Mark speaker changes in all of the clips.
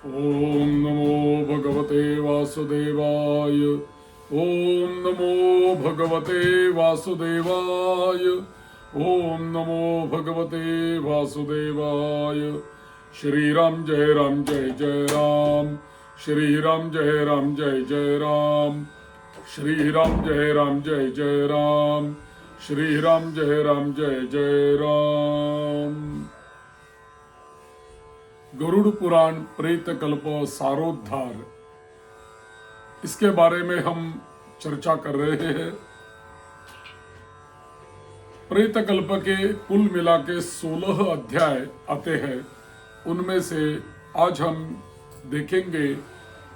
Speaker 1: ओम नमो भगवते वासुदेवाय। ओम नमो भगवते वासुदेवाय। ओम नमो भगवते वासुदेवाय। श्री राम जय राम जय जय राम। श्री राम जय राम जय जय राम। श्री राम जय राम जय जय राम। श्री राम जय राम जय जय राम। गरुड़ पुराण प्रेत कल्प सारोद्धार, इसके बारे में हम चर्चा कर रहे हैं। प्रेत कल्प के कुल मिला के 16 अध्याय आते हैं। उनमें से आज हम देखेंगे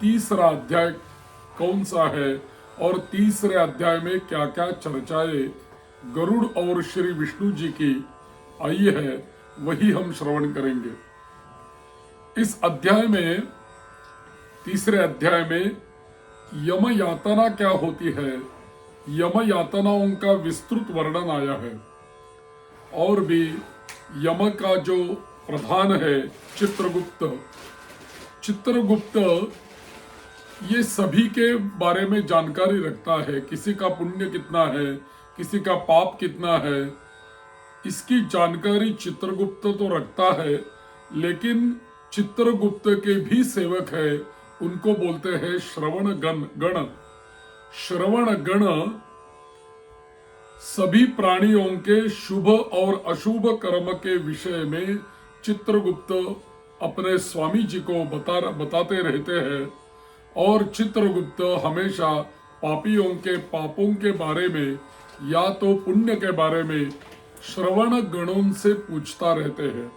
Speaker 1: तीसरा अध्याय कौन सा है और तीसरे अध्याय में क्या क्या चर्चाएं गरुड़ और श्री विष्णु जी की आई है, वही हम श्रवण करेंगे। इस अध्याय में, तीसरे अध्याय में यम यातना क्या होती है, यम यातनाओं का विस्तृत वर्णन आया है। और भी यम का जो प्रधान है चित्रगुप्त, चित्रगुप्त ये सभी के बारे में जानकारी रखता है। किसी का पुण्य कितना है, किसी का पाप कितना है, इसकी जानकारी चित्रगुप्त तो रखता है। लेकिन चित्रगुप्त के भी सेवक है, उनको बोलते हैं श्रवण गण। श्रवण गण सभी प्राणियों के शुभ और अशुभ कर्म के विषय में चित्रगुप्त अपने स्वामी जी को बताते रहते हैं। और चित्रगुप्त हमेशा पापियों के पापों के बारे में या तो पुण्य के बारे में श्रवण गणों से पूछता रहते हैं।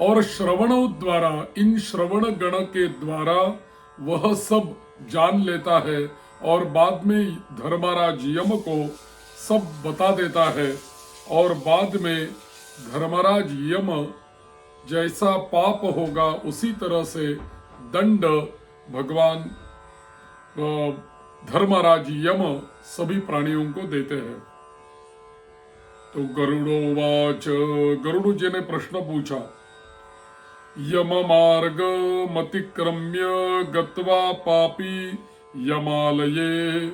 Speaker 1: और श्रवणों द्वारा, इन श्रवण गण के द्वारा वह सब जान लेता है और बाद में धर्मराज यम को सब बता देता है। और बाद में धर्मराज यम जैसा पाप होगा उसी तरह से दंड भगवान धर्मराज यम सभी प्राणियों को देते हैं। तो गरुड़ोवाच, गरुड़ जी ने प्रश्न पूछा, यम मार्ग मतिक्रम्य गत्वा पापी यमालये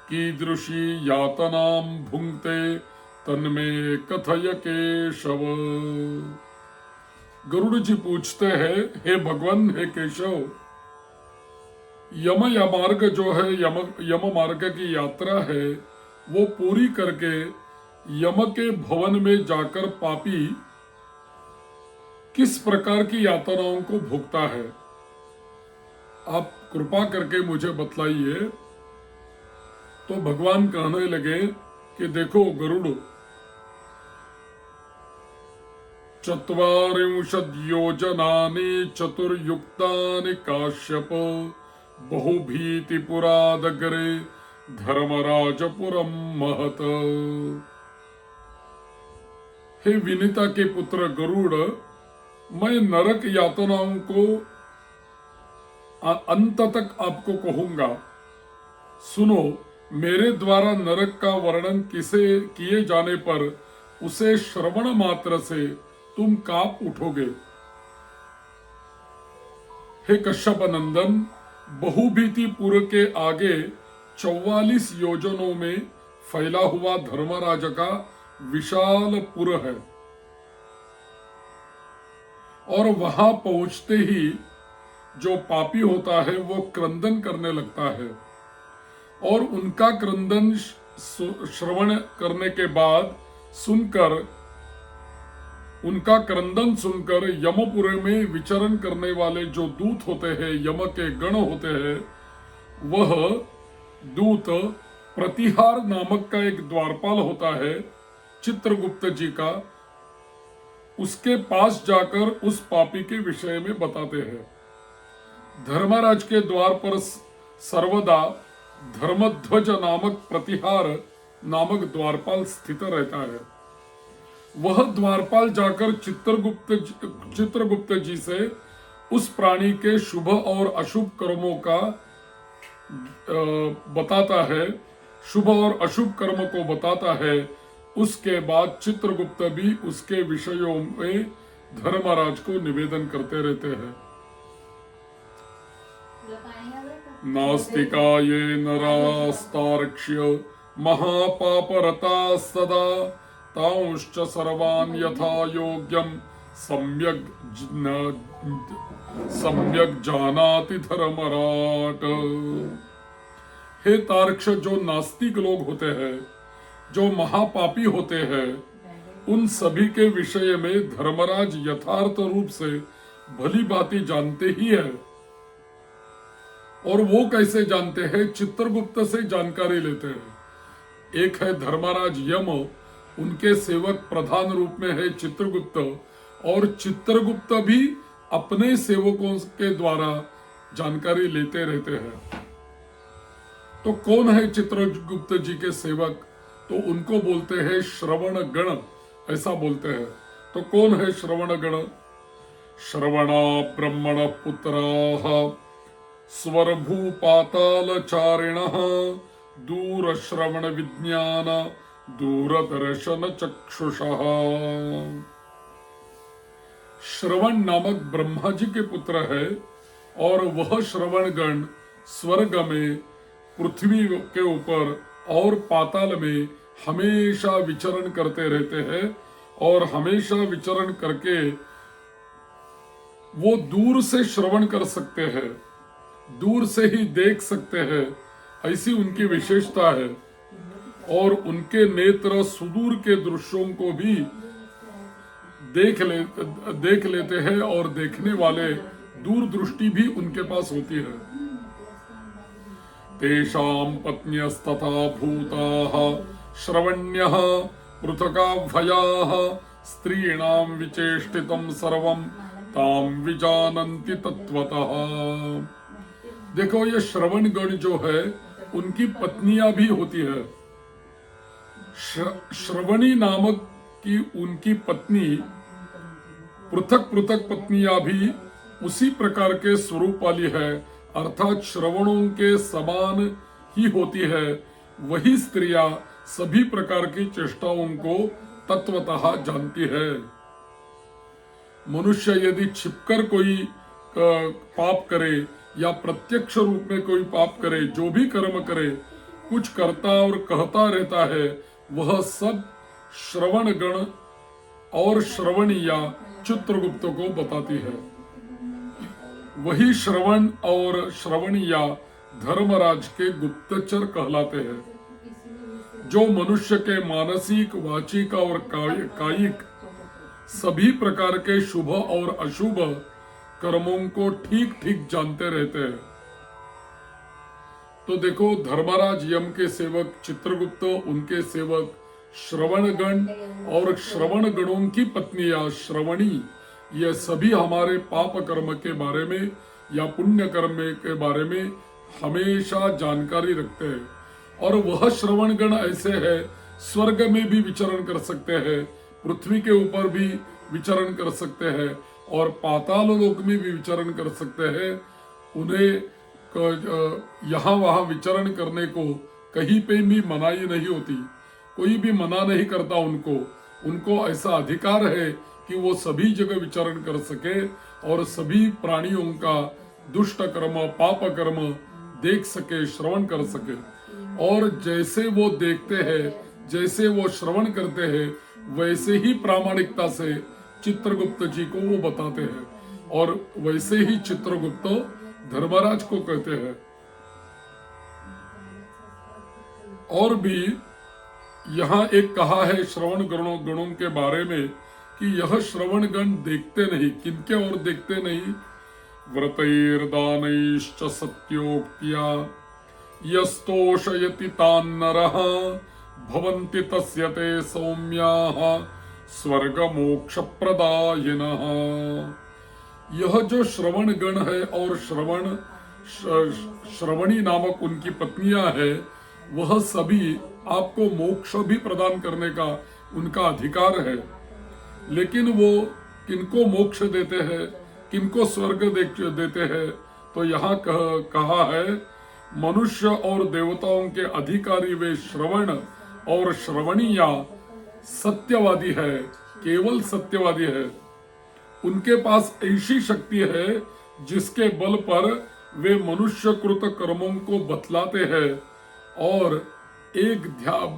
Speaker 1: कीदृशी यातनां भुंक्ते तन्मे कथय केशव। गरुड़ जी पूछते हैं, हे भगवान, हे केशव, यम या मार्ग जो है, यम मार्ग की यात्रा है, वो पूरी करके यम के भवन में जाकर पापी किस प्रकार की यातनाओं को भोगता है, आप कृपा करके मुझे बतलाइए। तो भगवान कहने लगे कि देखो गरुड़, 40 योजनानि चतुर्युक्तानि काश्यप बहुभीतिपुरादग्रे धर्मराजपुरम महत। हे विनीता के पुत्र गरुड़, मैं नरक यातनाओं को अंत तक आपको कहूंगा। सुनो, मेरे द्वारा नरक का वर्णन किए जाने पर उसे श्रवण मात्र से तुम कांप उठोगे। हे कश्यप नंदन, बहुभीतिपुर के आगे 44 योजनों में फैला हुआ धर्मराज का विशाल पुर है। और वहां पहुंचते ही जो पापी होता है वो क्रंदन करने लगता है। और उनका क्रंदन श्रवण करने के बाद सुनकर, उनका क्रंदन सुनकर यमपुर में विचरण करने वाले जो दूत होते हैं, यम के गण होते हैं, वह दूत प्रतिहार नामक का एक द्वारपाल होता है चित्रगुप्त जी का, उसके पास जाकर उस पापी के विषय में बताते हैं। धर्मराज के द्वार पर सर्वदा धर्मध्वज नामक प्रतिहार नामक द्वारपाल स्थित रहता है। वह द्वारपाल जाकर चित्रगुप्त जी से उस प्राणी के शुभ और अशुभ कर्मों का बताता है, शुभ और अशुभ कर्म को बताता है। उसके बाद चित्रगुप्त भी उसके विषयों में धर्मराज को निवेदन करते रहते हैं। नास्तिका ये नरास्तार्क्ष्य महापापरता सदा तांश्च सर्वान् यथा योग्यम सम्यक जानाति धर्मराट। हे तार्क्ष, जो नास्तिक लोग होते हैं, जो महापापी होते हैं, उन सभी के विषय में धर्मराज यथार्थ रूप से भली भांति जानते ही है। और वो कैसे जानते हैं? चित्रगुप्त से जानकारी लेते हैं। एक है धर्मराज यम, उनके सेवक प्रधान रूप में है चित्रगुप्त, और चित्रगुप्त भी अपने सेवकों के द्वारा जानकारी लेते रहते हैं। तो कौन है चित्रगुप्त जी के सेवक? तो उनको बोलते हैं श्रवण गण, ऐसा बोलते हैं। तो कौन है श्रवण गण? श्रवणा ब्रह्मण पुत्राः स्वरभू पातालचारिणः दूर श्रवण विज्ञान दूरदर्शन चक्षुषः। श्रवण नामक ब्रह्मा जी के पुत्र है, और वह श्रवण गण स्वर्ग में, पृथ्वी के ऊपर और पाताल में हमेशा विचरण करते रहते हैं। और हमेशा विचरण करके वो दूर से श्रवण कर सकते हैं, दूर से ही देख सकते हैं, ऐसी उनकी विशेषता है। और उनके नेत्र सुदूर के दृश्यों को भी देख लेते हैं, और देखने वाले दूरदृष्टि भी उनके पास होती है। तेषां पत्न्यस्तथा भूताः श्रवण्यः पृथकाभयाः स्त्रीणां विचेष्टितं सर्वं तां विजानन्ति तत्वतः। देखो, ये श्रवण गण जो है, उनकी पत्नियां भी होती है। श्रवणी नामक की उनकी पत्नी, पृथक पृथक पत्नियां भी उसी प्रकार के स्वरूप वाली है, अर्थात श्रवणों के समान ही होती है। वही स्त्रियां सभी प्रकार की चेष्टाओं को तत्वतः जानती है। मनुष्य यदि छिपकर कोई पाप करे या प्रत्यक्ष रूप में कोई पाप करे, जो भी कर्म करे, कुछ करता और कहता रहता है, वह सब श्रवण गण और श्रवणिया चित्रगुप्त को बताती है। वही श्रवण और श्रवणिया धर्मराज के गुप्तचर कहलाते हैं, जो मनुष्य के मानसिक, वाचिक और कायिक सभी प्रकार के शुभ और अशुभ कर्मों को ठीक ठीक जानते रहते हैं। तो देखो, धर्मराज यम के सेवक चित्रगुप्त, उनके सेवक श्रवणगण और श्रवण गणों की पत्नियां श्रवणी, ये सभी हमारे पाप कर्म के बारे में या पुण्य कर्म के बारे में हमेशा जानकारी रखते हैं। और वह श्रवण गण ऐसे है, स्वर्ग में भी विचरण कर सकते हैं, पृथ्वी के ऊपर भी विचरण कर सकते हैं, और पाताल लोक में भी विचरण कर सकते हैं। उन्हें यहाँ वहां विचरण करने को कहीं पे भी मनाही नहीं होती, कोई भी मना नहीं करता उनको ऐसा अधिकार है कि वो सभी जगह विचरण कर सके और सभी प्राणियों का दुष्ट कर्म, पाप कर्म देख सके, श्रवण कर सके। और जैसे वो देखते हैं, जैसे वो श्रवण करते हैं, वैसे ही प्रामाणिकता से चित्रगुप्त जी को वो बताते हैं, और वैसे ही चित्रगुप्त धर्मराज को कहते हैं। और भी यहाँ एक कहा है श्रवण गणों के बारे में कि यह श्रवण गण देखते नहीं, किनके और देखते नहीं, व्रतैर्दानैश्च सत्योक्त्या यस्तोषयति तान् नरः भवन्ति तस्य ते सौम्याः स्वर्ग मोक्ष प्रदायिनः। यह जो श्रवण गण है और श्रवणी नामक उनकी पत्नियां है, वह सभी आपको मोक्ष भी प्रदान करने का उनका अधिकार है। लेकिन वो किनको मोक्ष देते हैं, किनको स्वर्ग देते हैं? तो यहाँ कहा है, मनुष्य और देवताओं के अधिकारी वे श्रवण और श्रवणिया सत्यवादी है, केवल सत्यवादी है। उनके पास ऐसी शक्ति है जिसके बल पर वे मनुष्यकृत कर्मों को बतलाते हैं। और एक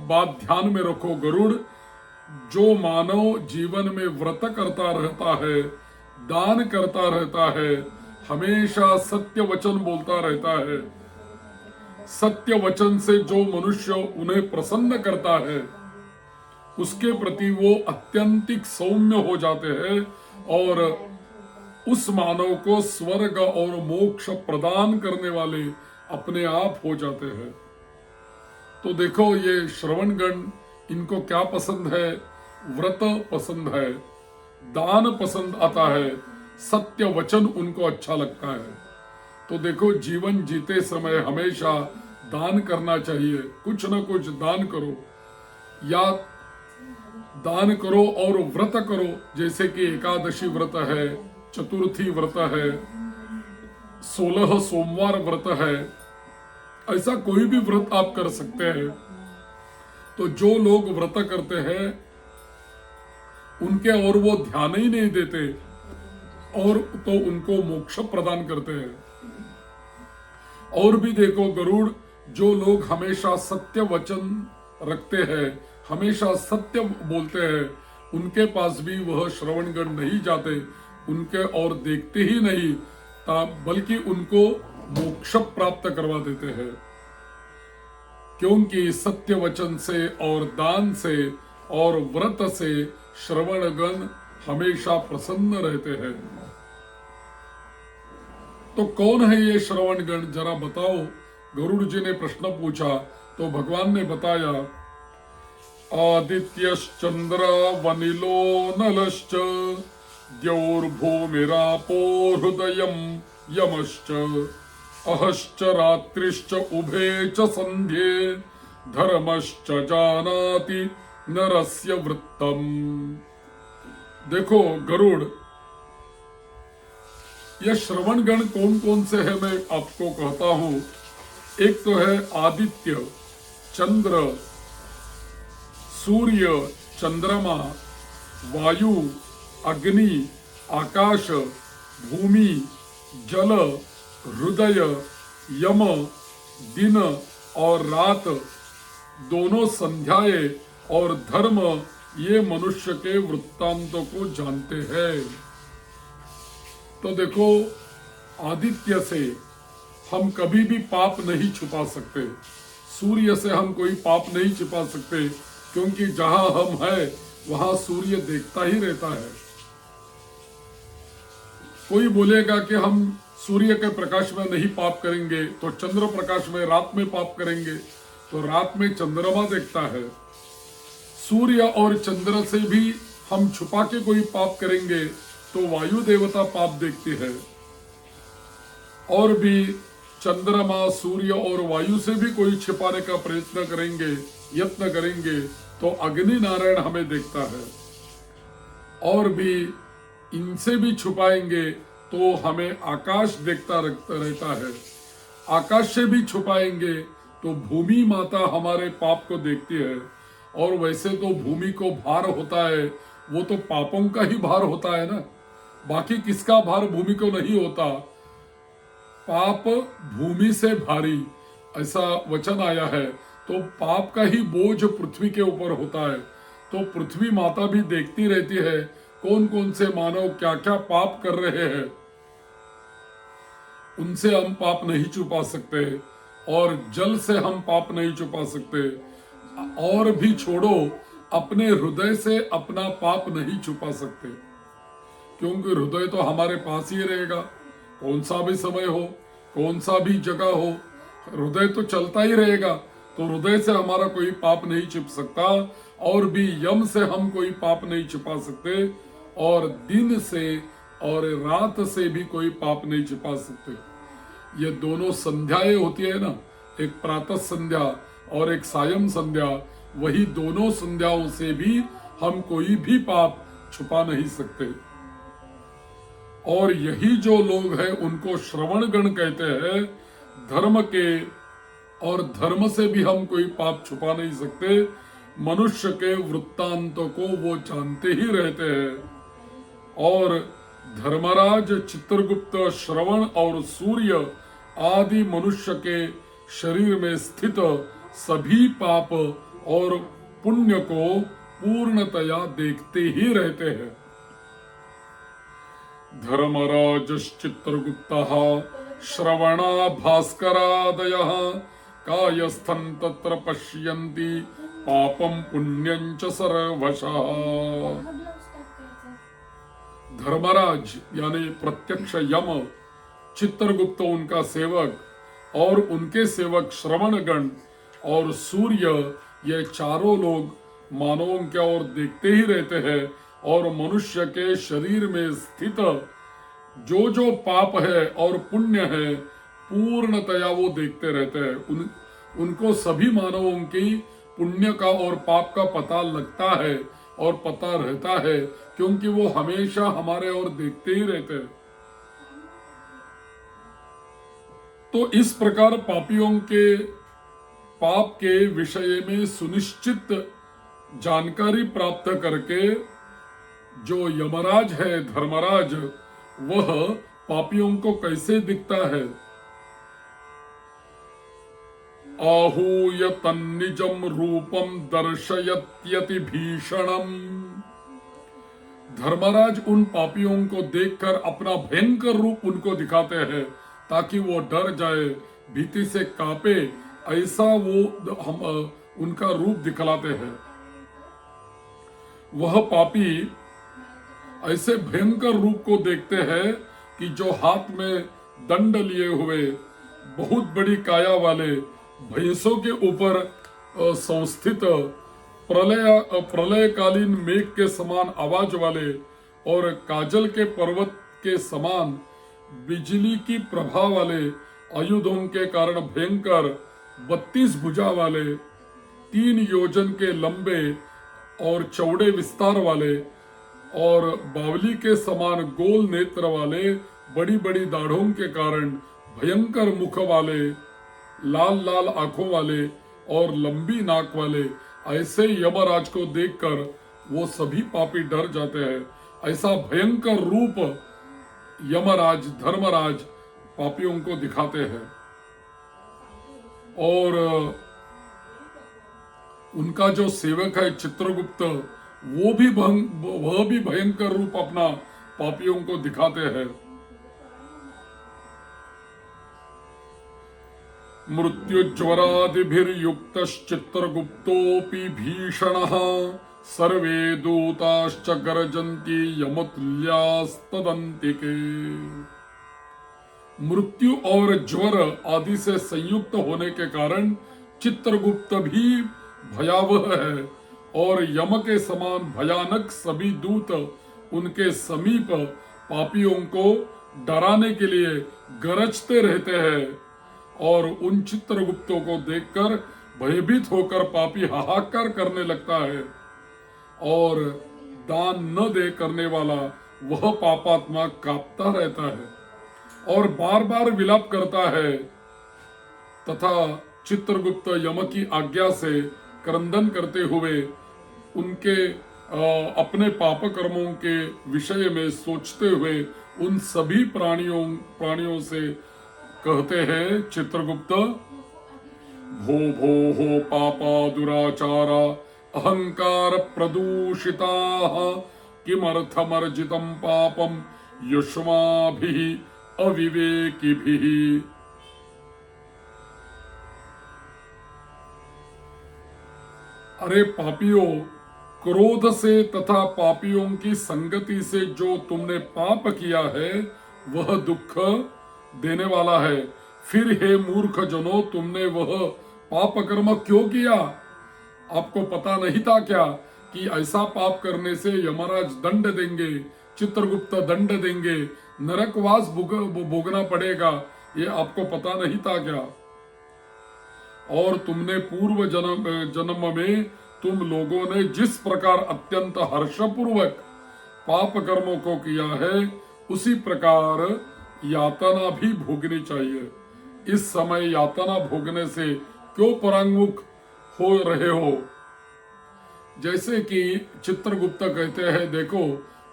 Speaker 1: बात ध्यान में रखो गरुड़, जो मानव जीवन में व्रत करता रहता है, दान करता रहता है, हमेशा सत्य वचन बोलता रहता है, सत्य वचन से जो मनुष्य उन्हें प्रसन्न करता है, उसके प्रति वो अत्यंतिक सौम्य हो जाते हैं और उस मानव को स्वर्ग और मोक्ष प्रदान करने वाले अपने आप हो जाते हैं। तो देखो, ये श्रवणगण, इनको क्या पसंद है? व्रत पसंद है, दान पसंद आता है, सत्य वचन उनको अच्छा लगता है। तो देखो, जीवन जीते समय हमेशा दान करना चाहिए, कुछ ना कुछ दान करो, या दान करो और व्रत करो, जैसे कि एकादशी व्रत है, चतुर्थी व्रत है, 16 सोमवार व्रत है, ऐसा कोई भी व्रत आप कर सकते हैं। तो जो लोग व्रत करते हैं उनके और वो ध्यान ही नहीं देते और तो उनको मोक्ष प्रदान करते हैं। और भी देखो गरुड़, जो लोग हमेशा सत्य वचन रखते हैं, हमेशा सत्य बोलते हैं, उनके पास भी वह श्रवणगण नहीं जाते, उनके और देखते ही नहीं, बल्कि उनको मोक्ष प्राप्त करवा देते हैं। क्योंकि सत्य वचन से और दान से और व्रत से श्रवणगण हमेशा प्रसन्न रहते हैं। तो कौन है ये श्रवणगण, जरा बताओ। गरुड़ जी ने प्रश्न पूछा तो भगवान ने बताया, आदित्यश्चंद्र वनिलो नलश्च द्यौर्भूमिरापो हृदयं यमश्च अहश्च रात्रिश्च उभे च संध्ये धर्मश्च जानाति नरस्य वृत्तम। देखो गरुड़, ये श्रवणगण कौन कौन से है मैं आपको कहता हूं। एक तो है आदित्य, चंद्र, सूर्य, चंद्रमा, वायु, अग्नि, आकाश, भूमि, जल, हृदय, यम, दिन और रात, दोनों संध्याएं और धर्म, ये मनुष्य के वृत्तांतों को जानते हैं। तो देखो, आदित्य से हम कभी भी पाप नहीं छुपा सकते, सूर्य से हम कोई पाप नहीं छुपा सकते, क्योंकि जहां हम हैं वहां सूर्य देखता ही रहता है। कोई बोलेगा कि हम सूर्य के प्रकाश में नहीं पाप करेंगे तो चंद्र प्रकाश में रात में पाप करेंगे, तो रात में चंद्रमा देखता है। सूर्य और चंद्र से भी हम छुपा के कोई पाप करेंगे तो वायु देवता पाप देखती है। और भी चंद्रमा, सूर्य और वायु से भी कोई छिपाने का प्रयत्न करेंगे, यत्न करेंगे, तो अग्नि नारायण हमें देखता है। और भी इनसे भी छुपाएंगे तो हमें आकाश देखता रहता है। आकाश से भी छुपाएंगे तो भूमि माता हमारे पाप को देखती है। और वैसे तो भूमि को भार होता है, वो तो पापों का ही भार होता है ना, बाकी किसका भार भूमि को नहीं होता। पाप भूमि से भारी, ऐसा वचन आया है। तो पाप का ही बोझ पृथ्वी के ऊपर होता है। तो पृथ्वी माता भी देखती रहती है कौन कौन से मानव क्या क्या पाप कर रहे हैं। उनसे हम पाप नहीं छुपा सकते और जल से हम पाप नहीं छुपा सकते। और भी छोड़ो, अपने हृदय से अपना पाप नहीं छुपा सकते, क्योंकि हृदय तो हमारे पास ही रहेगा। कौन सा भी समय हो, कौन सा भी जगह हो, हृदय तो चलता ही रहेगा। तो हृदय से हमारा कोई पाप नहीं छिप सकता। और भी यम से हम कोई पाप नहीं छिपा सकते, और दिन से और रात से भी कोई पाप नहीं छिपा सकते। ये दोनों संध्याएं होती है ना, एक प्रातः संध्या और एक सायं संध्या, वही दोनों संध्याओं से भी हम कोई भी पाप छुपा नहीं सकते। और यही जो लोग हैं उनको श्रवणगण कहते हैं। धर्म के और धर्म से भी हम कोई पाप छुपा नहीं सकते। मनुष्य के वृत्तांतों को वो जानते ही रहते हैं। और धर्मराज चित्रगुप्त श्रवण और सूर्य आदि मनुष्य के शरीर में स्थित सभी पाप और पुण्य को पूर्णतया देखते ही रहते हैं। धर्मराजश्चित्रगुप्तः श्रवणा भास्करादयः कायस्थं तत्र पश्यन्ति पापं पुण्यं च सर्वशः। धर्मराज यानी प्रत्यक्ष यम, चित्रगुप्त उनका सेवक और उनके सेवक श्रवणगण और सूर्य, ये चारों लोग मानवों की ओर देखते ही रहते हैं और मनुष्य के शरीर में स्थित जो जो पाप है और पुण्य है पूर्णतया वो देखते रहते हैं। उनको सभी मानवों की पुण्य का और पाप का पता लगता है और पता रहता है, क्योंकि वो हमेशा हमारे ओर देखते ही रहते हैं। तो इस प्रकार पापियों के पाप के विषय में सुनिश्चित जानकारी प्राप्त करके जो यमराज है धर्मराज, वह पापियों को कैसे दिखता है। आहूय तन्निजम रूपम दर्शयत्यति भीषणम। धर्मराज उन पापियों को देखकर अपना भयंकर रूप उनको दिखाते हैं ताकि वो डर जाए, भीति से कांपे, ऐसा वो हम उनका रूप दिखलाते हैं। वह पापी ऐसे भयंकर रूप को देखते हैं कि जो हाथ में दंड लिए हुए बहुत बड़ी काया वाले भैंसों के ऊपर संस्थित प्रलयकालीन मेघ के समान आवाज वाले और काजल के पर्वत के समान बिजली की प्रभा वाले आयुधों के कारण भयंकर 32 भुजा वाले 3 योजन के लंबे और चौड़े विस्तार वाले और बावली के समान गोल नेत्र वाले बड़ी बड़ी दाढ़ों के कारण भयंकर मुख वाले लाल लाल आंखों वाले और लंबी नाक वाले ऐसे यमराज को देखकर वो सभी पापी डर जाते हैं। ऐसा भयंकर रूप यमराज धर्मराज पापियों को दिखाते हैं और उनका जो सेवक है चित्रगुप्त, वह भी भयंकर रूप अपना पापियों को दिखाते हैं। मृत्युज्वरादिभिर्युक्तश्चित्रगुप्तोऽपि भीषणः सर्वे दूताश्च गर्जन्ति यमतुल्यास्तदन्तिके। मृत्यु और ज्वर आदि से संयुक्त होने के कारण चित्रगुप्त भी भयावह है और यम के समान भयानक सभी दूत उनके समीप पापियों को डराने के लिए गरजते रहते हैं और उन चित्रगुप्तों को देखकर भयभीत होकर पापी हाहाकार करने लगता है और दान न दे करने वाला वह पापात्मा कांपता रहता है और बार बार विलाप करता है तथा चित्रगुप्त यम की आज्ञा से क्रंदन करते हुए उनके अपने पाप कर्मों के विषय में सोचते हुए उन सभी प्राणियों से कहते हैं चित्रगुप्त, भो भो हो पापा दुराचारा अहंकार प्रदूषिता किमर्थमर्जितं पापम युष्माभिः अविवेकिभिः। अरे पापियों, क्रोध से तथा पापियों की संगति से जो तुमने पाप किया है वह दुख देने वाला है। फिर हे मूर्ख जनों, तुमने वह पाप कर्म क्यों किया? आपको पता नहीं था क्या कि ऐसा पाप करने से यमराज दंड देंगे, चित्रगुप्त दंड देंगे, नरकवास भोगना पड़ेगा? ये आपको पता नहीं था क्या? और तुमने पूर्व जन्म में तुम लोगों ने जिस प्रकार अत्यंत हर्षपूर्वक पाप कर्मों को किया है उसी प्रकार यातना भी भोगनी चाहिए। इस समय यातना भोगने से क्यों परांगमुख हो रहे हो? जैसे कि चित्रगुप्त कहते हैं, देखो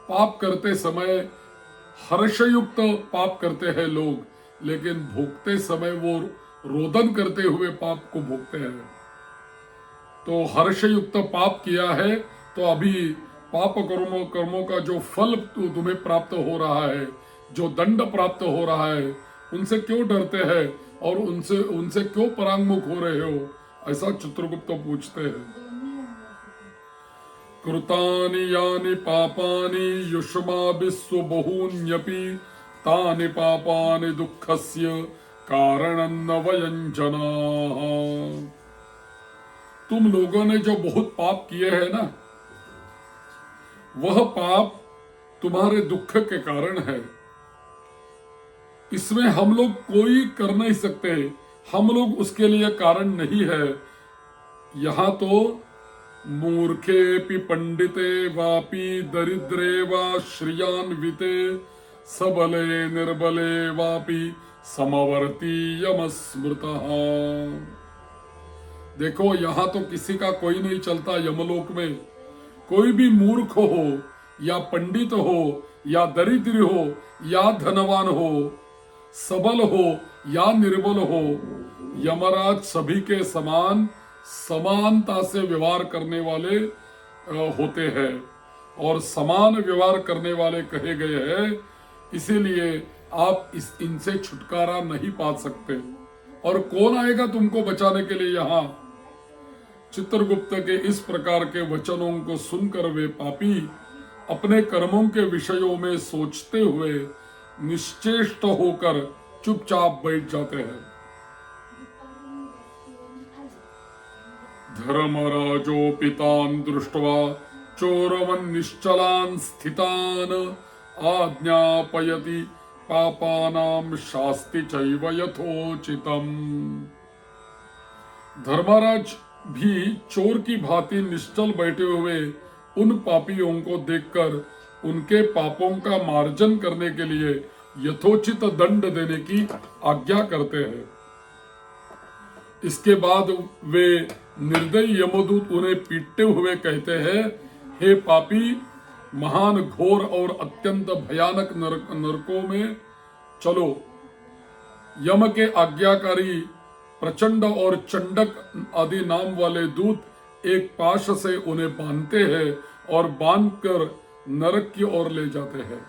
Speaker 1: पाप करते समय हर्षयुक्त पाप करते हैं लोग, लेकिन भोगते समय वो रोदन करते हुए पाप को भोगते हैं। तो हर्षयुक्त पाप किया है तो अभी पाप कर्मों का जो फल तुम्हें प्राप्त हो रहा है, जो दंड प्राप्त हो रहा है, उनसे क्यों डरते हैं और उनसे उनसे क्यों परांगमुख हो रहे हो, ऐसा चित्रगुप्त पूछते हैं। कृतानि यानि पापानि युष्माभिस्सु बहून्यपि तानि पापानि दुःखस्य कारणं न वयं जनाः। तुम लोगों ने जो बहुत पाप किए हैं ना, वह पाप तुम्हारे दुख के कारण है। इसमें हम लोग कोई कर नहीं सकते, हम लोग उसके लिए कारण नहीं है। यहां तो मूर्खेपि पंडिते वापि दरिद्रे वा श्रियान्विते सबले निर्बले वापि समवर्ती यमस्मृतः। देखो, यहां तो किसी का कोई नहीं चलता। यमलोक में कोई भी मूर्ख हो या पंडित हो या दरिद्र हो या धनवान हो, सबल हो या निर्बल हो, यमराज सभी के समान समानता से व्यवहार करने वाले होते हैं और समान व्यवहार करने वाले कहे गए हैं। इसीलिए आप इनसे छुटकारा नहीं पा सकते। और कौन आएगा तुमको बचाने के लिए? यहाँ चित्रगुप्त के इस प्रकार के वचनों को सुनकर वे पापी अपने कर्मों के विषयों में सोचते हुए निश्चेष्ट होकर चुपचाप बैठ जाते हैं। धर्मराजो पितान दृष्ट्वा चोरवन निश्चलान स्थितान आज्ञापयति पापानां शास्ति चैव यथोचितम। धर्मराज भी चोर की भांति निश्चल बैठे हुए उन पापियों को देखकर उनके पापों का मार्जन करने के लिए यथोचित दंड देने की आज्ञा करते हैं। इसके बाद वे निर्दयी यमदूत उन्हें पीटते हुए कहते हैं, हे पापी, महान घोर और अत्यंत भयानक नरकों में चलो। यम के आज्ञाकारी प्रचंड और चंडक आदि नाम वाले दूत एक पाश से उन्हें बांधते हैं और बांधकर नरक की ओर ले जाते हैं।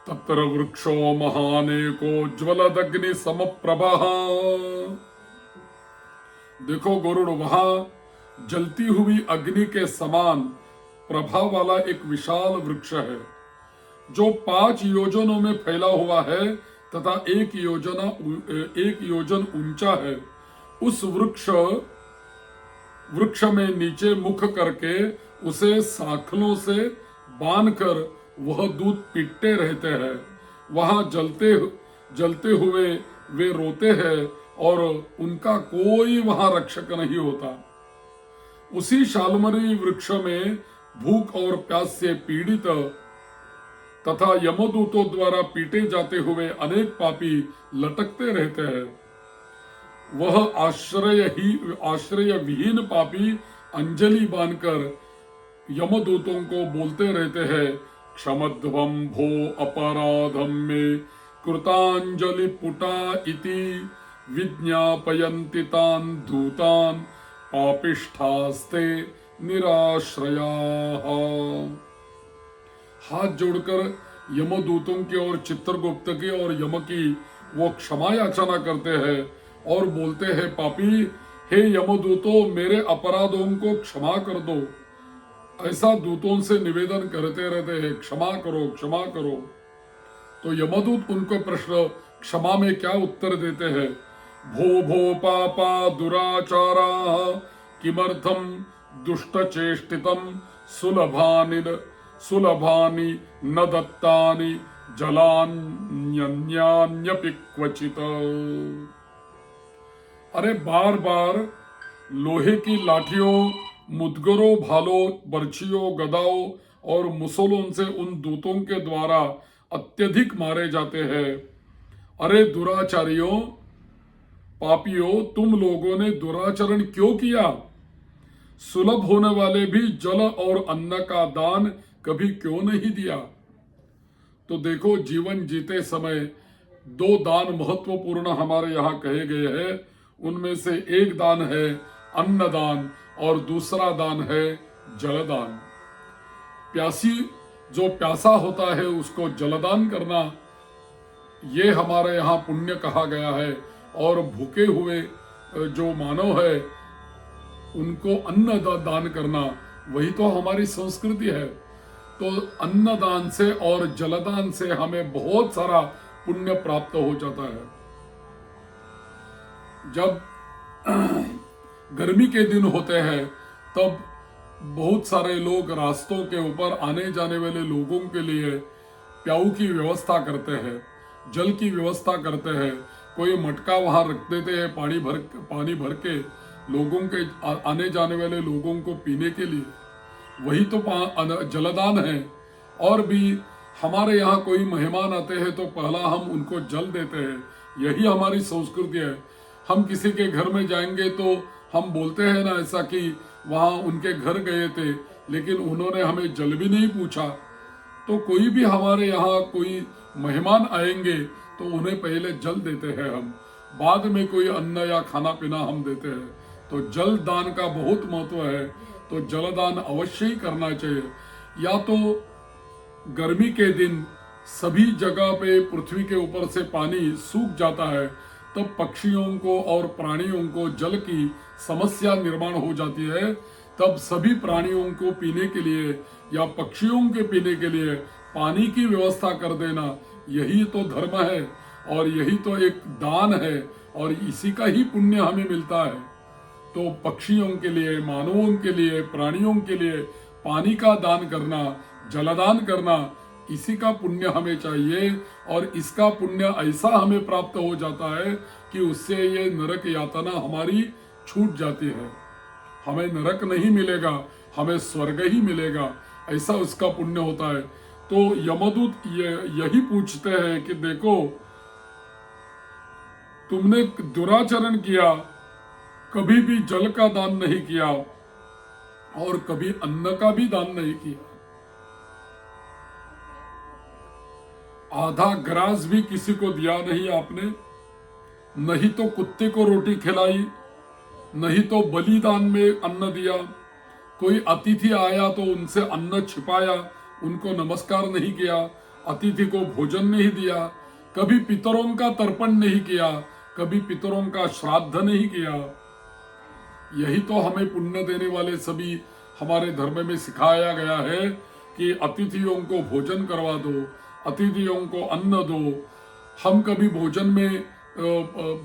Speaker 1: तत्र वृक्षो महानेको ज्वलदग्नि समप्रभः। देखो गरुड़, वहां जलती हुई अग्नि के समान प्रभा वाला एक विशाल वृक्ष है जो 5 योजनों में फैला हुआ है तथा 1 योजन ऊंचा है। उस वृक्ष में नीचे मुख करके उसे सांखलों से बांधकर वह दूत पीटते रहते हैं। वहां जलते हुए वे रोते हैं और उनका कोई वहां रक्षक नहीं होता। उसी शालमरी वृक्ष में भूख और प्यास से पीड़ित तथा यमदूतों द्वारा पीटे जाते हुए अनेक पापी लटकते रहते हैं। वह आश्रय विहीन पापी अंजलि बांधकर यमदूतों को बोलते रहते हैं, क्षमध्वं भो अपराधं मे कृतांजलि पुटा इति विज्ञापयन्ति तान् दूतान् पापिष्ठास्ते निराश्रयाः। हाथ जोड़कर यमदूतों की और चित्रगुप्त की और यम की वो क्षमा याचना करते हैं और बोलते हैं, पापी, हे यमदूतों, मेरे अपराधों को क्षमा कर दो। ऐसा दूतों से निवेदन करते रहते हैं, क्षमा करो, क्षमा करो। तो यमदूत उनको प्रश्न क्षमा में क्या उत्तर देते हैं? भो भो पापा दुराचारा किमर्थम दुष्ट चेष्टितम सुलभानि न दत्तानि जलान्यन्यान्यपि क्वचित। अरे बार बार लोहे की लाठियों, मुदगरों, भालों, बर्छियों, गदाओं और मुसलों से उन दूतों के द्वारा अत्यधिक मारे जाते हैं। अरे दुराचारियों, पापियों, तुम लोगों ने दुराचरण क्यों किया? सुलभ होने वाले भी जल और अन्न का दान कभी क्यों नहीं दिया? तो देखो, जीवन जीते समय दो दान महत्वपूर्ण हमारे यहाँ कहे गए हैं। उनमें से एक दान है अन्नदान और दूसरा दान है जलदान। प्यासी जो प्यासा होता है उसको जलदान करना, ये हमारे यहाँ पुण्य कहा गया है। और भूखे हुए जो मानव है उनको अन्न दान करना, वही तो हमारी संस्कृति है। तो अन्नदान से और जलदान से हमें बहुत सारा पुण्य प्राप्त हो जाता है। जब गर्मी के दिन होते हैं तब बहुत सारे लोग रास्तों के ऊपर आने जाने वाले लोगों के लिए प्याऊ की व्यवस्था करते हैं, जल की व्यवस्था करते हैं। कोई मटका वहां रख देते हैं पानी भर के लोगों के आने जाने वाले लोगों को पीने के लिए, वही तो जलदान है। और भी हमारे यहाँ कोई मेहमान आते हैं तो पहला हम उनको जल देते हैं, यही हमारी संस्कृति है। हम किसी के घर में जाएंगे तो हम बोलते हैं ना ऐसा कि वहां उनके घर गए थे लेकिन उन्होंने हमें जल भी नहीं पूछा। तो कोई भी हमारे यहाँ कोई मेहमान आएंगे तो उन्हें पहले जल देते हैं हम, बाद में कोई अन्न या खाना पीना हम देते हैं। तो जल दान का बहुत महत्व है, तो जलदान अवश्य ही करना चाहिए। या तो गर्मी के दिन सभी जगह पे पृथ्वी के ऊपर से पानी सूख जाता है, तब पक्षियों को और प्राणियों को जल की समस्या निर्माण हो जाती है। तब सभी प्राणियों को पीने के लिए या पक्षियों के पीने के लिए पानी की व्यवस्था कर देना, यही तो धर्म है और यही तो एक दान है और इसी का ही पुण्य हमें मिलता है। तो पक्षियों के लिए, मानवों के लिए, प्राणियों के लिए पानी का दान करना, जलदान करना, इसी का पुण्य हमें चाहिए। और इसका पुण्य ऐसा हमें प्राप्त हो जाता है कि उससे ये नरक यातना हमारी छूट जाती है। हमें नरक नहीं मिलेगा, हमें स्वर्ग ही मिलेगा, ऐसा उसका पुण्य होता है। तो यमदूत यही पूछते हैं कि देखो, तुमने दुराचरण किया, कभी भी जल का दान नहीं किया और कभी अन्न का भी दान नहीं किया, आधा ग्रास भी किसी को दिया नहीं आपने, नहीं तो कुत्ते को रोटी खिलाई, नहीं तो बलिदान में अन्न दिया। कोई अतिथि आया तो उनसे अन्न छिपाया, उनको नमस्कार नहीं किया, अतिथि को भोजन नहीं दिया, कभी पितरों का तर्पण नहीं किया, कभी पितरों का श्राद्ध नहीं किया। यही तो हमें पुण्य देने वाले सभी हमारे धर्म में सिखाया गया है कि अतिथियों को भोजन करवा दो, अतिथियों को अन्न दो। हम कभी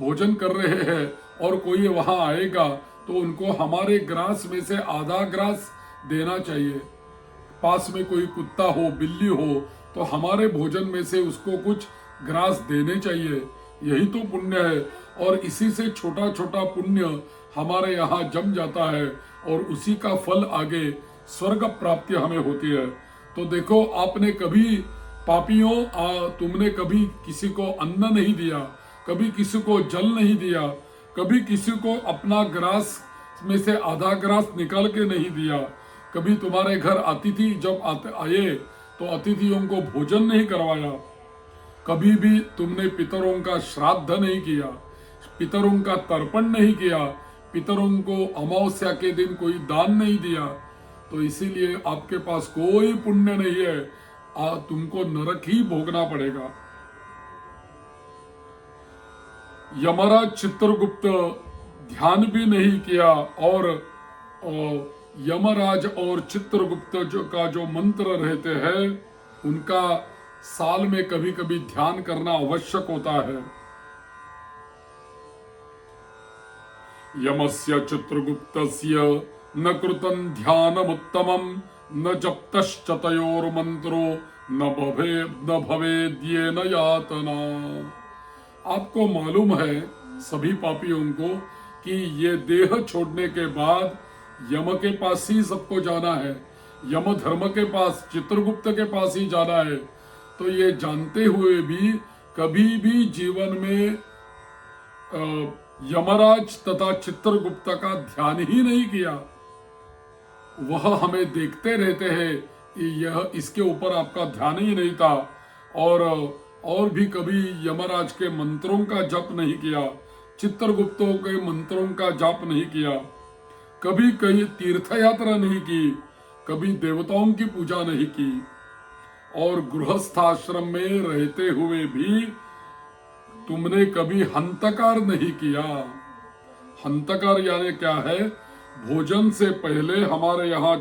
Speaker 1: भोजन कर रहे हैं और कोई वहां आएगा तो उनको हमारे ग्रास में से आधा ग्रास देना चाहिए। पास में कोई कुत्ता हो, बिल्ली हो, तो हमारे भोजन में से उसको कुछ ग्रास देने चाहिए, यही तो पुण्य है। और इसी से छोटा छोटा पुण्य हमारे यहाँ जम जाता है और उसी का फल आगे स्वर्ग प्राप्ति हमें होती है। तो देखो, आपने कभी पापियों, तुमने कभी किसी को अन्न नहीं दिया, कभी किसी को जल नहीं दिया, कभी किसी को अपना ग्रास में से आधा ग्रास निकाल के नहीं दिया, कभी तुम्हारे घर अतिथि जब आए तो अतिथियों को भोजन नहीं करवाया, कभी भी तुमने पितरों का श्राद्ध नहीं किया, पितरों का तर्पण नहीं किया, पितरों को अमावस्या के दिन कोई दान नहीं दिया, तो इसीलिए आपके पास कोई पुण्य नहीं है, तुमको नरक ही भोगना पड़ेगा। यमराज चित्रगुप्त ध्यान भी नहीं किया और यमराज और चित्रगुप्त का जो मंत्र रहते हैं उनका साल में कभी कभी ध्यान करना आवश्यक होता है। यमस्य चित्रगुप्तस्य न कृतं ध्यानमुत्तमं न जप्तश्च तयोर्मन्त्रो न भवेद्येन यातना। आपको मालूम है सभी पापियों को कि ये देह छोड़ने के बाद यम के पास ही सबको जाना है, यम धर्म के पास, चित्रगुप्त के पास ही जाना है। तो ये जानते हुए भी कभी भी जीवन में यमराज तथा चित्रगुप्त का ध्यान ही नहीं किया। वह हमें देखते रहते हैं, यह इसके ऊपर आपका ध्यान ही नहीं था। और भी कभी यमराज के मंत्रों का जप नहीं किया, चित्रगुप्तों के मंत्रों का जाप नहीं किया, कभी कहीं तीर्थ यात्रा नहीं की, कभी देवताओं की पूजा नहीं की, और गृहस्थ आश्रम में रहते हुए भी तुमने कभी हंतकार नहीं किया। हंतकार यानी क्या है? भोजन से पहले हमारे यहाँ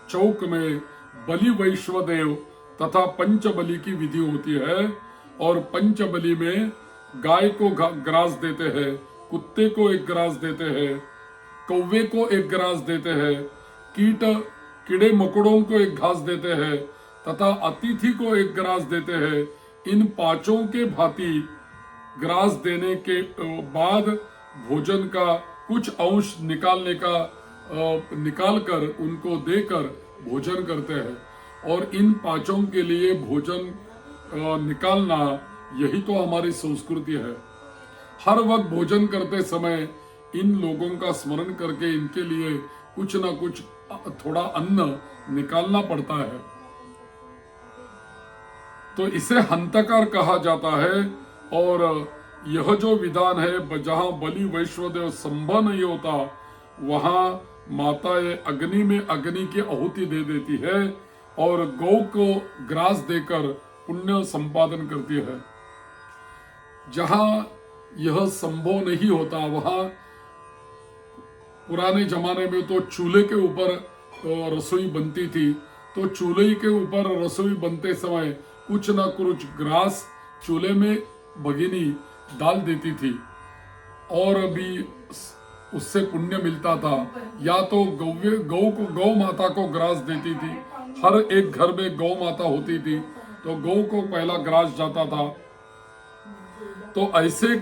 Speaker 1: चौक में बलि वैश्वदेव तथा पंचबलि की विधि होती है, और पंचबलि में गाय को ग्रास देते हैं, कुत्ते को एक ग्रास देते हैं, कौवे को एक ग्रास देते हैं, कीड़े मकोड़ों को एक घास देते हैं तथा अतिथि को एक ग्रास देते हैं। इन पांचों के भांति ग्रास देने के बाद भोजन का कुछ अंश निकाल कर उनको देकर भोजन करते हैं। और इन पांचों के लिए भोजन निकालना, यही तो हमारी संस्कृति है। हर वक्त भोजन करते समय इन लोगों का स्मरण करके इनके लिए कुछ ना कुछ थोड़ा अन्न निकालना पड़ता है। तो इसे हंतकार कहा जाता है। और यह जो विधान है, जहां बलि वैश्वदेव संभव नहीं होता, वहां माता अग्नि में अग्नि की आहुति दे देती है और गौ को ग्रास देकर पुण्य संपादन करती है। जहां यह संभव नहीं होता, वहां पुराने जमाने में तो चूल्हे के ऊपर रसोई बनती थी, तो चूल्हे के ऊपर रसोई बनते समय कुछ ना कुछ ग्रास चूल्हे में भगिनी डाल देती थी और भी उससे पुण्य मिलता था। या तो गौ माता को ग्रास देती थी, हर एक घर में गौ माता होती थी, तो गौ को पहला ग्रास जाता था। तो ऐसे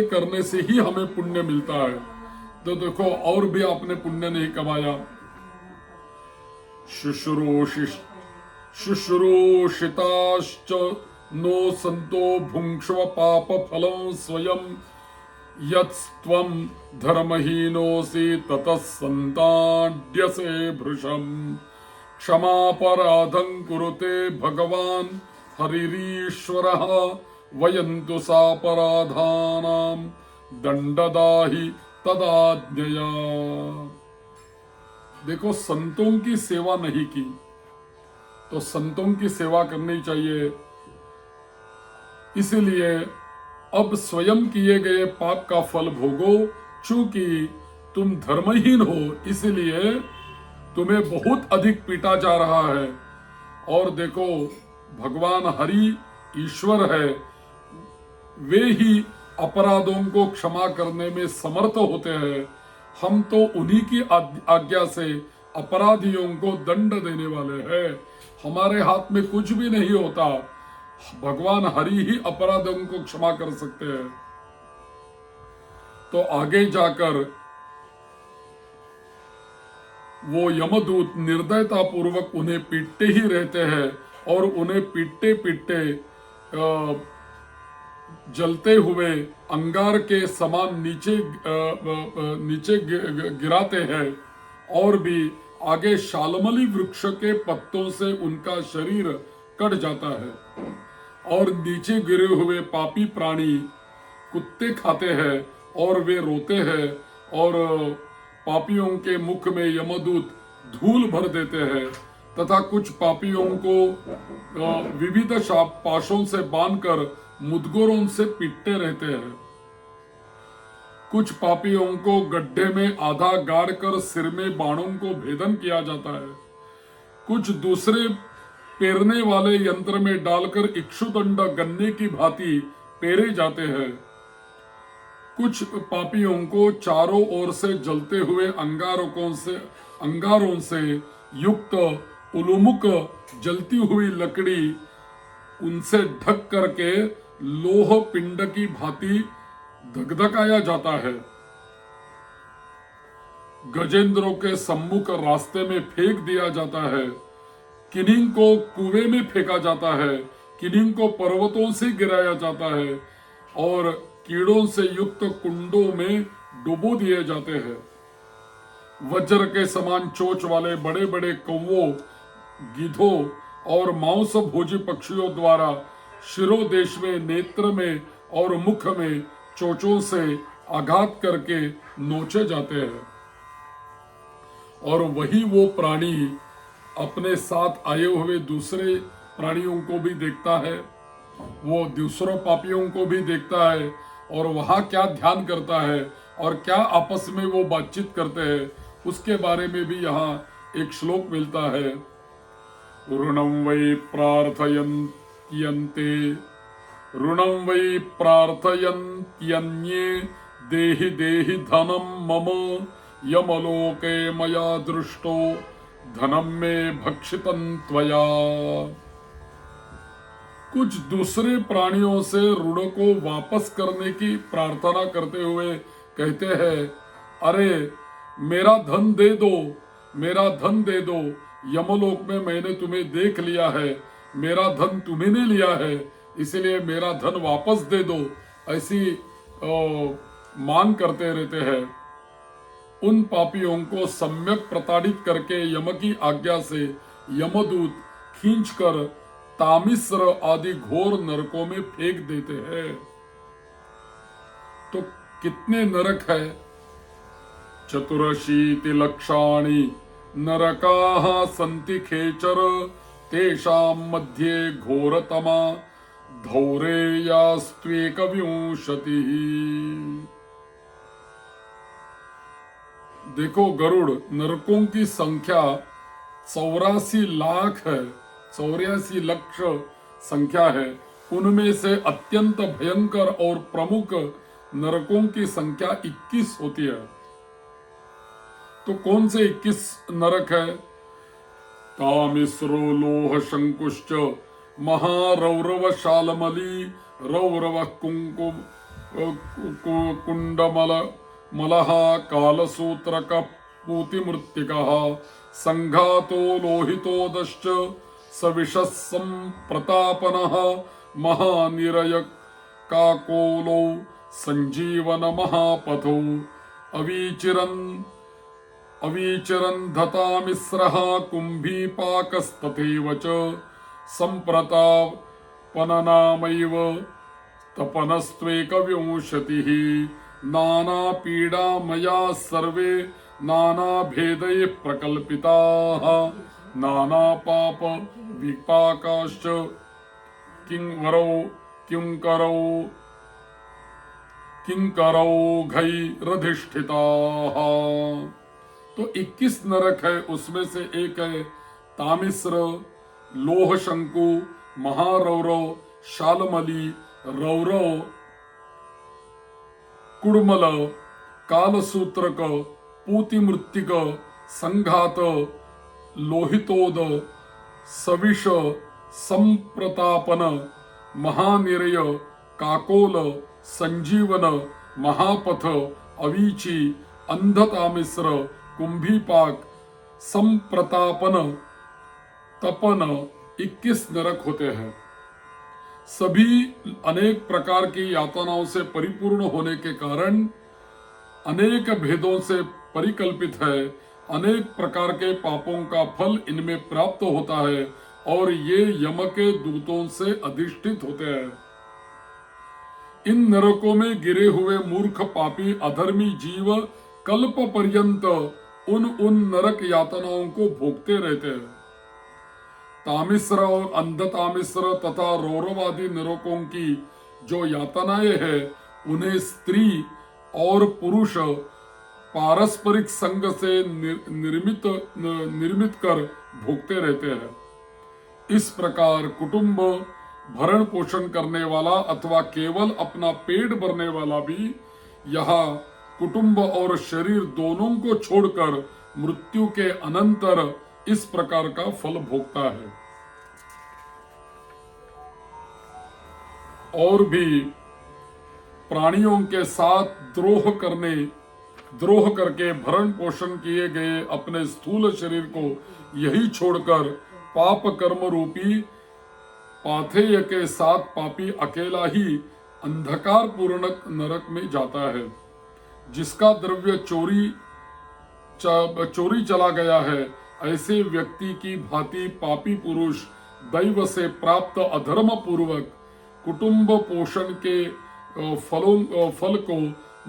Speaker 1: करने से ही हमें पुण्य मिलता है। तो देखो, और भी आपने पुण्य नहीं कमाया। शुश्रूषिताश्च नो संतो भुंक्ष्व पाप फलं स्वयं यत्स्त्वं धर्महीनोऽसि ततः संताड्यसे भृशं क्षमापराधं कुरुते भगवान् हरिरीश्वरः वयन्तु सापराधानां दंडदाहि तदाज्ञया। देखो, संतों की सेवा नहीं की तो संतों की सेवा करनी चाहिए। इसलिए अब स्वयं किए गए पाप का फल भोगो। चूंकि तुम धर्महीन हो, इसलिए तुम्हें बहुत अधिक पीटा जा रहा है। और देखो, भगवान हरि ईश्वर है, वे ही अपराधों को क्षमा करने में समर्थ होते हैं। हम तो उन्हीं की आज्ञा से अपराधियों को दंड देने वाले हैं। हमारे हाथ में कुछ भी नहीं होता, भगवान हरि ही अपराधों को क्षमा कर सकते हैं। तो आगे जाकर वो यमदूत निर्दयता पूर्वक उन्हें पीटते ही रहते हैं और उन्हें पीटते पीटते जलते हुए अंगार के समान नीचे गिराते हैं। और भी आगे शालमली वृक्ष के पत्तों से उनका शरीर कट जाता है और नीचे गिरे हुए पापी प्राणी कुत्ते खाते हैं और वे रोते हैं और पापियों के मुख में यमदूत धूल भर देते हैं तथा कुछ पापियों को विविध पाशों से बांधकर मुदगरों से पीटते रहते हैं। कुछ पापियों को गड्ढे में आधा गाड़कर सिर में बाणों को भेदन किया जाता है। कुछ दूसरे पेरने वाले यंत्र में डालकर इक्षुदंड गन्ने की भांति पेरे जाते हैं। कुछ पापियों को चारों ओर से जलते हुए अंगारों से युक्त उलुमुक जलती हुई लकड़ी उनसे ढक करके लोह पिंड की भांति धकधकाया जाता है। गजेंद्रों के सम्मुख रास्ते में फेंक दिया जाता है। किन्हीं को कुएं में फेंका जाता है, किन्हीं को पर्वतों से गिराया जाता है और कीड़ों से युक्त कुंडों में डुबो दिए जाते हैं। वज्र के समान चोंच वाले बड़े बड़े कौवों, गिद्धों और मांस भोजी पक्षियों द्वारा शिरोदेश में, नेत्र में और मुख में चोंचों से आघात करके नोचे जाते हैं। और वही वो प्राणी अपने साथ आए हुए दूसरे प्राणियों को भी देखता है, वो दूसरों पापियों को भी देखता है, और वहां क्या ध्यान करता है और क्या आपस में वो बातचीत करते हैं, उसके बारे में भी यहाँ एक श्लोक मिलता है। ऋणं वै प्रार्थयन्त्यन्ते ऋणं वै प्रार्थयन्त्यन्ये देहि देहि धनं मम यमलोके मया दृष्टो धनं मे भक्षितं त्वया। कुछ दूसरे प्राणियों से ऋण को वापस करने की प्रार्थना करते हुए कहते हैं, अरे मेरा धन दे दो, मेरा धन दे दो, यमलोक में मैंने तुम्हें देख लिया है, मेरा धन तुम्ही ने लिया है, इसलिए मेरा धन वापस दे दो, ऐसी मांग करते रहते हैं। उन पापियों को सम्यक प्रताड़ित करके यम की आज्ञा से यमदूत खींचकर तामिस्र आदि घोर नरकों में फेंक देते हैं। तो कितने नरक है? चतुरशीति लक्षाणि नरकाः सन्ति खेचर तेषां मध्ये घोरतमा धौरेयास्त्वेकविंशतिः। देखो गरुड़, नरकों की संख्या 84 लाख है, 84 लाख संख्या है। उनमें से अत्यंत भयंकर और प्रमुख नरकों की संख्या 21 होती है। तो कौन से 21 नरक है? तामिस्रो लोह शंकुश्च महारौरव शालमली रौरव कुंकुम कुंडमल मलः कालसूत्रक पूतिमृत्तिकः संघातो लोहितोदश्च सविशस्सं प्रतापनः महानिरय काकोलो संजीवन महापथो अवीचिरन् धतामिस्रः कुम्भीपाकस्तथैव च सम्प्रतापननामैव तपनस्त्वेकविंशतिः। नानापीडामया सर्वे नानाभेदैः प्रकल्पिताः नानापाप विपाकाश्च किंकरौघैरधिष्ठिताः। तो 21 नरक है, उसमें से एक है तामिस्र, लोह शंकु, महारौरव, शालमली, रौरव, कुड़मल, कालसूत्रक, पूतिमृत्तिक, संघात, लोहितोद, सविष, संप्रतापन, महानिरय, काकोल, संजीवन, महापथ, अवीची, अंधतामिस्र, कुंभीपाक, संप्रतापन, तपन 21 नरक होते हैं। सभी अनेक प्रकार की यातनाओं से परिपूर्ण होने के कारण अनेक भेदों से परिकल्पित है। अनेक प्रकार के पापों का फल इनमें प्राप्त होता है और ये यम के दूतों से अधिष्ठित होते हैं। इन नरकों में गिरे हुए मूर्ख पापी अधर्मी जीव कल्प पर्यंत उन नरक यातनाओं को भोगते रहते हैं। तामिस्र और अंधतामिस्र तथा रौरवादी नरकों की जो यातनाएं हैं, उन्हें स्त्री और पुरुष पारस्परिक संग से निर्मित कर भोगते रहते हैं। इस प्रकार कुटुंब भरण पोषण करने वाला अथवा केवल अपना पेट भरने वाला भी यहाँ कुटुंब और शरीर दोनों को छोड़कर मृत्यु के अनंतर इस प्रकार का फल भोगता है। और भी प्राणियों के साथ द्रोह करके भरण पोषण किए गए अपने स्थूल शरीर को यही छोड़कर पाप कर्म रूपी पाथेय के साथ पापी अकेला ही अंधकार पूर्ण नरक में जाता है, जिसका द्रव्य चोरी चोरी चला गया है, ऐसे व्यक्ति की भांति पापी पुरुष दैव से प्राप्त अधर्म पूर्वक कुटुंब पोषण के फल को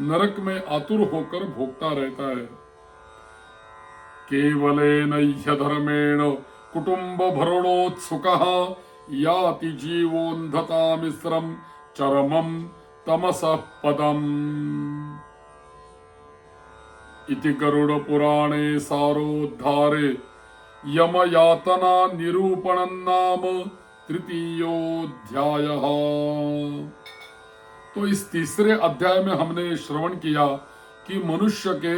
Speaker 1: नरक में आतुर होकर भोगता रहता है। केवलेन धर्मेण कुटुंब भरणोत्सुकः याति जीवोन्धता मिश्रम चरमम तमसः पदम् इति गरुड़ पुराणे सारोद्धारे यम यातना निरूपणं नाम तृतीयोऽध्यायः। तो इस तीसरे अध्याय में हमने श्रवण किया कि मनुष्य के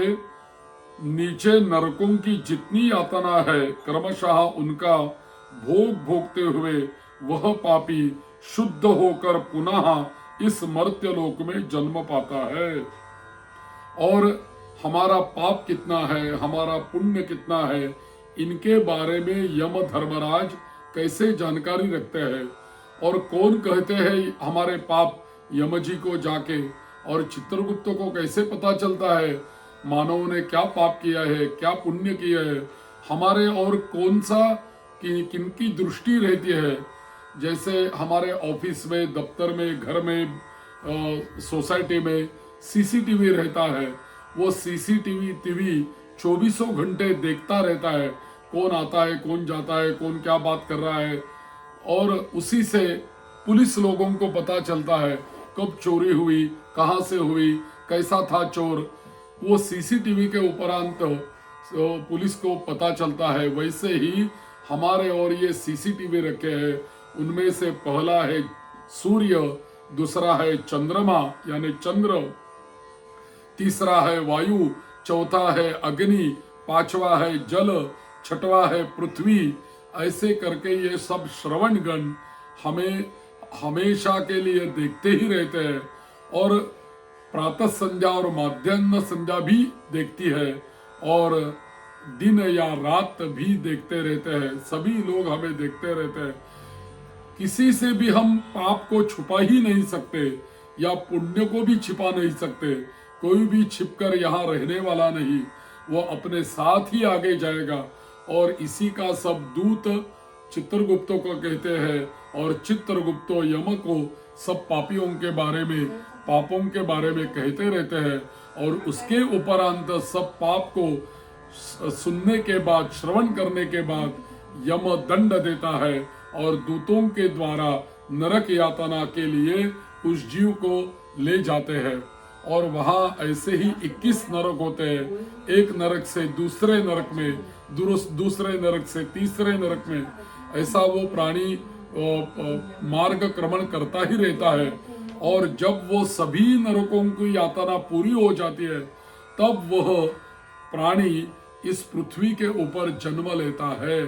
Speaker 1: नीचे नरकों की जितनी यातना है क्रमशः उनका भोग भोगते हुए वह पापी शुद्ध होकर पुनः इस मर्त्यलोक में जन्म पाता है। और हमारा पाप कितना है, हमारा पुण्य कितना है, इनके बारे में यम धर्मराज कैसे जानकारी रखते हैं और कौन कहते हैं हमारे पाप यम जी को जाके, और चित्रगुप्त को कैसे पता चलता है मानव ने क्या पाप किया है, क्या पुण्य किया है, हमारे और कौन सा किनकी दृष्टि रहती है। जैसे हमारे ऑफिस में, दफ्तर में, घर में, सोसाइटी में सीसीटीवी रहता है, वो सीसीटीवी 24 घंटे देखता रहता है कौन आता है, कौन जाता है, कौन क्या बात कर रहा है, और उसी से पुलिस लोगों को पता चलता है कब चोरी हुई, कहाँ से हुई, कैसा था चोर, वो सीसीटीवी के उपरांत पुलिस को पता चलता है। वैसे ही हमारे और ये सीसीटीवी रखे हैं, उनमें से पहला है सूर्य, दूसरा है चंद्रमा यानी चंद्र, तीसरा है वायु, चौथा है अग्नि, पांचवा है जल, छठवा है पृथ्वी। ऐसे करके ये सब श्रवणगण हमें हमेशा के लिए देखते ही रहते हैं, और प्रातः संध्या और माध्याह्न संध्या भी देखती है, और दिन या रात भी देखते रहते हैं। सभी लोग हमें देखते रहते हैं। किसी से भी हम पाप को छुपा ही नहीं सकते या पुण्य को भी छिपा नहीं सकते। कोई भी छिपकर यहाँ रहने वाला नहीं, वो अपने साथ ही आगे जाएगा। और इसी का सब दूत चित्रगुप्त को कहते हैं, और चित्रगुप्तो यम को सब पापियों के बारे में, पापों के बारे में कहते रहते हैं। और उसके उपरांत सब पाप को सुनने के बाद, श्रवण करने के बाद यम दंड देता है, और दूतों के द्वारा नरक यातना के लिए उस जीव को ले जाते हैं। और वहां ऐसे ही 21 नरक होते हैं, एक नरक से दूसरे नरक में, दूसरे नरक से तीसरे नरक में, ऐसा वो प्राणी मार्ग क्रमण करता ही रहता है। और जब वो सभी नरकों की यातना पूरी हो जाती है, तब वह प्राणी इस पृथ्वी के ऊपर जन्म लेता है।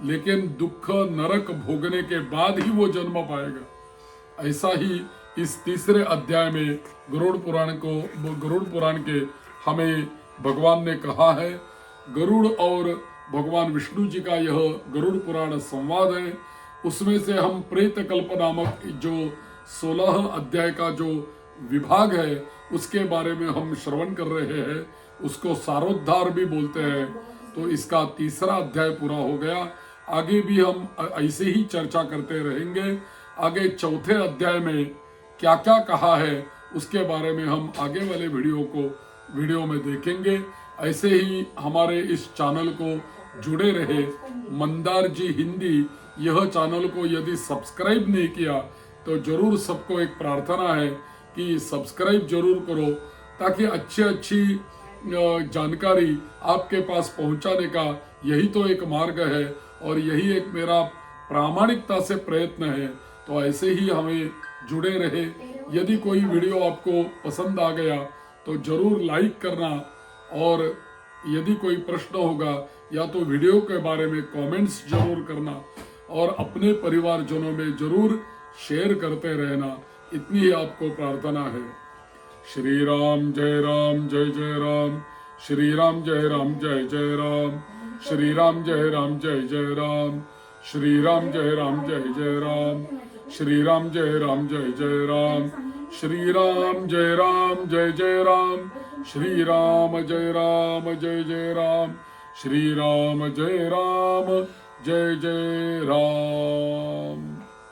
Speaker 1: लेकिन दुख नरक भोगने के बाद ही वो जन्म पाएगा। ऐसा ही इस तीसरे अध्याय में गरुड़ पुराण के हमें भगवान ने कहा है। गरुड़ और भगवान विष्णु जी का यह गरुड़ पुराण संवाद है। उसमें से हम प्रेत कल्प नामक जो 16 अध्याय का जो विभाग है, उसके बारे में हम श्रवण कर रहे हैं। उसको सारोद्धार भी बोलते हैं। तो इसका तीसरा अध्याय पूरा हो गया। आगे भी हम ऐसे ही चर्चा करते रहेंगे। आगे चौथे अध्याय में क्या क्या कहा है उसके बारे में हम आगे वाले वीडियो में देखेंगे। ऐसे ही हमारे इस चैनल को जुड़े रहे। मंदार जी हिंदी यह चैनल को यदि सब्सक्राइब नहीं किया तो जरूर सबको एक प्रार्थना है कि सब्सक्राइब जरूर करो, ताकि अच्छी जानकारी आपके पास पहुंचाने का यही तो एक मार्ग है और यही एक मेरा प्रामाणिकता से प्रयत्न है। तो ऐसे ही हमें जुड़े रहे। यदि कोई वीडियो आपको पसंद आ गया तो जरूर लाइक करना, और यदि कोई प्रश्न होगा या तो वीडियो के बारे में कमेंट्स जरूर करना, और अपने परिवारजनों में जरूर शेयर करते रहना। इतनी ही आपको प्रार्थना है। श्री राम जय राम जय जय राम, श्री राम जय राम जय जय राम, श्री राम जय राम जय जय राम, श्री राम जय राम जय जय राम, श्री राम जय राम जय जय राम। श्री राम जय राम, श्री राम जय जय राम, श्री राम जय राम, जय जय राम।